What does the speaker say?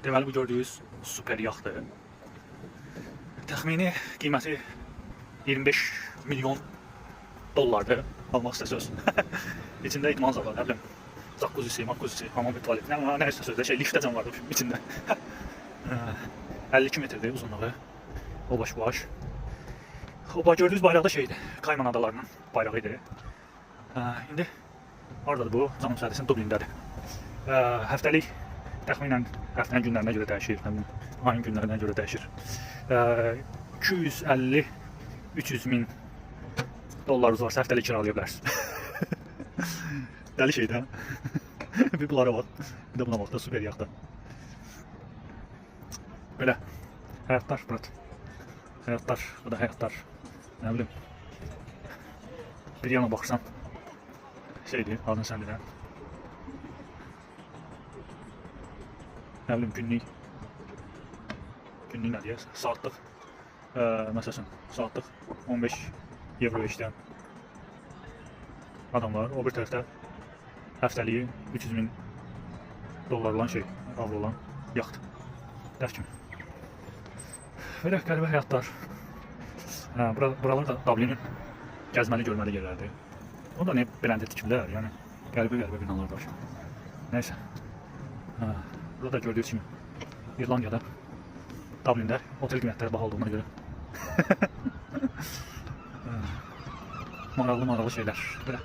Deməli bu gördüyünüz super yaxtdır. Təxmini qiyməti 25 milyon dollardır. Almaq istəsəz. İçində idman zalı var, nə bilim. Jacuzzi, hamam və tualet. Nə istəsəz də liftəcən var içində. 52 metrdir uzunluğu. O baş. O gördüyünüz bayraq da şeydir. Kayman adalarının bayrağı idi. İndi oradadır bu. Canım səhədəsinin Dublindədir. Həftəlik təxminən həftənin günlərinə görə dəyişir. Ayın günlərinə görə dəyişir. 250-300 min dollarınız varsa həftəlik kiralaya bilərsiniz. Dəli şeydir. Bir bunlara bax. Bir də buna bax da super yaxda. Belə həyatlar, brat. Həyatlar, bu da həyatlar. Nə bilim. Bir yana baxırsan şeydir, adını sən bilən. Nə bilim, günlük nə deyək, saatlıq məsələn, saatlıq 15 euro işləyən adamlar, o bir tərəfdə həftəliyi 300 min dollar olan şey, avro olan yaxt. Dəf kimi. Belə qəribə həyatlar. Buralar da Dublinin gəzməli, görməli yerlərdir. O da ne beləndə tikiblər, yəni qəribə binalar var. Nəysə. Burada da gördüyünüz kimi İrlandiyada, Dublində otel qiymətləri baha olduğuna görə maraqlı şeylər. Belə.